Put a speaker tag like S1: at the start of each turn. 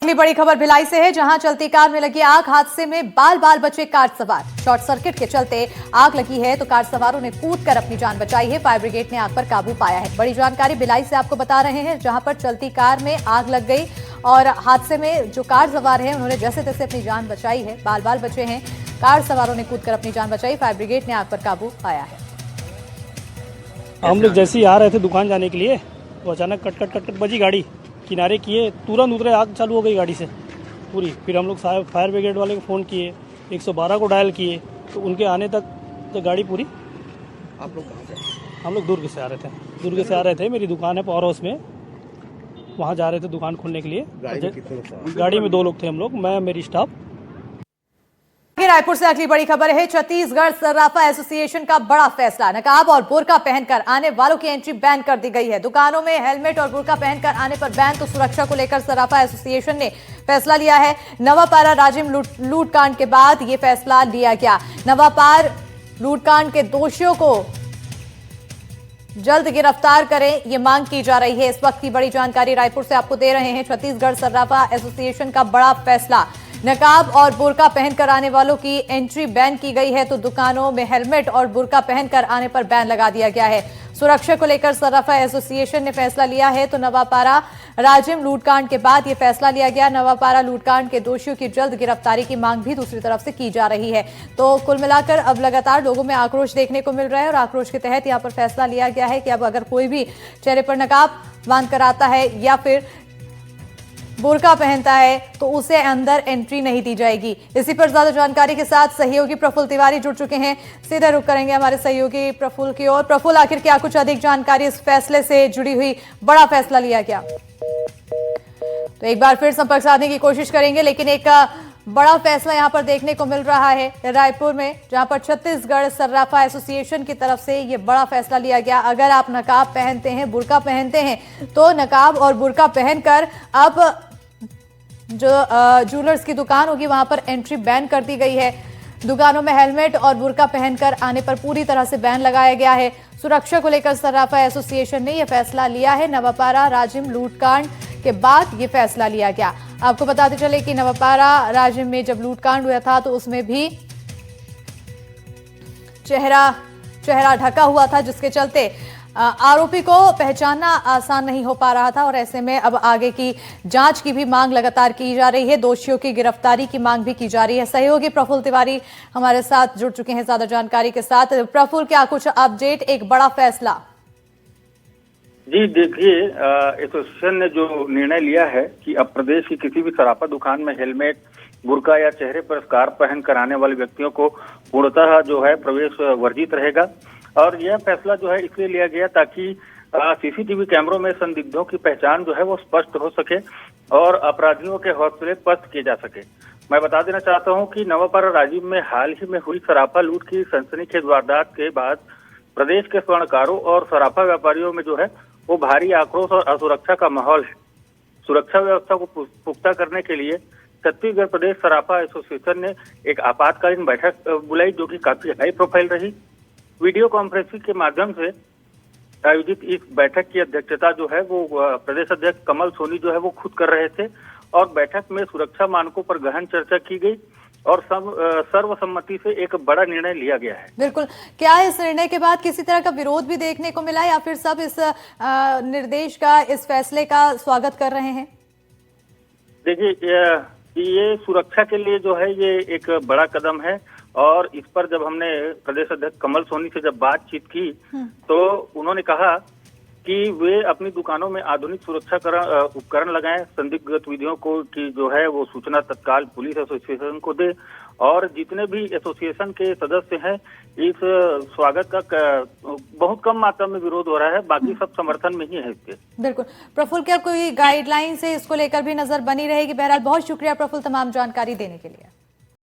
S1: अगली बड़ी खबर भिलाई से है, जहां चलती कार में लगी आग। हादसे में बाल बाल बचे कार सवार। शॉर्ट सर्किट के चलते आग लगी है तो कार सवारों ने कूदकर अपनी जान बचाई है। फायर ब्रिगेड ने आग पर काबू पाया है। बड़ी जानकारी भिलाई से आपको बता रहे हैं, जहां पर चलती कार में आग लग गई और हादसे में जो कार सवार है उन्होंने जैसे तैसे अपनी जान बचाई है। बाल बाल बचे हैं, कार सवारों ने कूदकर अपनी जान बचाई। फायर ब्रिगेड ने आग पर काबू पाया है।
S2: हम लोग जैसे ही आ रहे थे दुकान जाने के लिए तो अचानक कट कट कट कट बजी गाड़ी, किनारे किए, तुरंत उतरे, आग चालू हो गई गाड़ी से पूरी। फिर हम लोग फायर ब्रिगेड वाले को फ़ोन किए, 112 को डायल किए, तो उनके आने तक तो गाड़ी पूरी।
S3: आप लोग कहाँ से?
S2: हम लोग दुर्ग से आ रहे थे। दुर्ग से आ रहे थे, मेरी दुकान है पावर हाउस में, वहाँ जा रहे थे दुकान खोलने के लिए। गाड़ी में 2 लोग थे हम लोग, मैं मेरी स्टाफ।
S1: रायपुर से अगली बड़ी खबर है, छत्तीसगढ़ सर्राफा एसोसिएशन का बड़ा फैसला। नकाब और बुर्का पहनकर आने वालों की एंट्री बैन कर दी गई है। दुकानों में हेलमेट और बुर्का पहनकर आने पर बैन। तो सुरक्षा को लेकर सर्राफा एसोसिएशन ने फैसला लिया है। नवापारा राजिम लूटकांड के बाद यह फैसला लिया गया। नवापार लूटकांड के दोषियों को जल्द गिरफ्तार करें, यह मांग की जा रही है। इस वक्त की बड़ी जानकारी रायपुर से आपको दे रहे हैं। छत्तीसगढ़ सर्राफा एसोसिएशन का बड़ा फैसला। नकाब और बुर्का पहनकर आने वालों की एंट्री बैन की गई है, तो दुकानों में हेलमेट और बुर्का पहनकर आने पर बैन लगा दिया गया है। सुरक्षा को लेकर सर्राफा एसोसिएशन ने फैसला लिया है। तो नवापारा राजिम लूटकांड के बाद यह फैसला लिया गया। नवापारा लूटकांड के दोषियों की जल्द गिरफ्तारी की मांग भी दूसरी तरफ से की जा रही है। तो कुल मिलाकर अब लगातार लोगों में आक्रोश देखने को मिल रहा है और आक्रोश के तहत यहां पर फैसला लिया गया है कि अब अगर कोई भी चेहरे पर नकाब बांधकर आता है या फिर बुर्का पहनता है तो उसे अंदर एंट्री नहीं दी जाएगी। इसी पर ज्यादा जानकारी के साथ सहयोगी प्रफुल्ल तिवारी जुड़ चुके हैं। सीधे रुक करेंगे हमारे सहयोगी प्रफुल्ल की ओर। प्रफुल्ल, आखिर क्या कुछ अधिक जानकारी इस फैसले से जुड़ी हुई, बड़ा फैसला लिया गया? तो एक बार फिर संपर्क साधने की कोशिश करेंगे, लेकिन एक बड़ा फैसला यहां पर देखने को मिल रहा है रायपुर में, जहां पर छत्तीसगढ़ सर्राफा एसोसिएशन की तरफ से यह बड़ा फैसला लिया गया। अगर आप नकाब पहनते हैं, बुर्का पहनते हैं, तो नकाब और बुर्का पहनकर अब जो ज्वेलर्स की दुकान होगी वहां पर एंट्री बैन कर दी गई है। दुकानों में हेलमेट और बुर्का पहनकर आने पर पूरी तरह से बैन लगाया गया है। सुरक्षा को लेकर सर्राफा एसोसिएशन ने यह फैसला लिया है। नवापारा राजिम लूटकांड के बाद यह फैसला लिया गया। आपको बताते चले कि नवापारा राजिम में जब लूटकांड हुआ था तो उसमें भी चेहरा ढका हुआ था, जिसके चलते आरोपी को पहचानना आसान नहीं हो पा रहा था और ऐसे में अब आगे की जांच की भी मांग लगातार की जा रही है। दोषियों की गिरफ्तारी की मांग भी की जा रही है। सहयोगी प्रफुल्ल तिवारी हमारे साथ जुड़ चुके हैं ज्यादा जानकारी के साथ। प्रफुल्ल, क्या कुछ अपडेट, एक बड़ा फैसला?
S3: जी देखिए, एसोसिएशन ने जो निर्णय लिया है कि अब प्रदेश की किसी भी सराफा दुकान में हेलमेट, बुर्का या चेहरे पर स्कार्फ पहन कर आने वाले व्यक्तियों को पूर्णतः जो है प्रवेश वर्जित रहेगा। और यह फैसला जो है इसलिए लिया गया ताकि सीसीटीवी कैमरों में संदिग्धों की पहचान जो है वो स्पष्ट हो सके और अपराधियों के हौसले पस्त किए जा सके। मैं बता देना चाहता हूं कि नवापारा राजिम में हाल ही में हुई सराफा लूट की सनसनीखेज वारदात के बाद प्रदेश के स्वर्णकारों और सराफा व्यापारियों में जो है वो भारी आक्रोश और असुरक्षा का माहौल है। सुरक्षा व्यवस्था को पुख्ता करने के लिए छत्तीसगढ़ प्रदेश सराफा एसोसिएशन ने एक आपातकालीन बैठक बुलाई, जो कि काफी हाई प्रोफाइल रही। वीडियो कॉन्फ्रेंसिंग के माध्यम से आयोजित इस बैठक की अध्यक्षता जो है वो प्रदेश अध्यक्ष कमल सोनी जो है वो खुद कर रहे थे और बैठक में सुरक्षा मानकों पर गहन चर्चा की गई और सर्वसम्मति से एक बड़ा निर्णय लिया गया है।
S1: बिल्कुल, क्या इस निर्णय के बाद किसी तरह का विरोध भी देखने को मिला या फिर सब इस निर्देश का, इस फैसले का स्वागत कर रहे हैं?
S3: देखिए, ये सुरक्षा के लिए जो है ये एक बड़ा कदम है और इस पर जब हमने प्रदेश अध्यक्ष कमल सोनी से जब बातचीत की तो उन्होंने कहा कि वे अपनी दुकानों में आधुनिक सुरक्षा उपकरण लगाएं, संदिग्ध गतिविधियों को की जो है वो सूचना तत्काल पुलिस एसोसिएशन को दे और जितने भी एसोसिएशन के सदस्य हैं इस स्वागत का बहुत कम मात्रा में विरोध हो रहा है, बाकी सब समर्थन में ही है इसके।
S1: बिल्कुल प्रफुल्ल, क्या कोई गाइडलाइन से इसको लेकर भी नजर बनी रहेगी? बहरहाल बहुत शुक्रिया प्रफुल्ल तमाम जानकारी देने के लिए।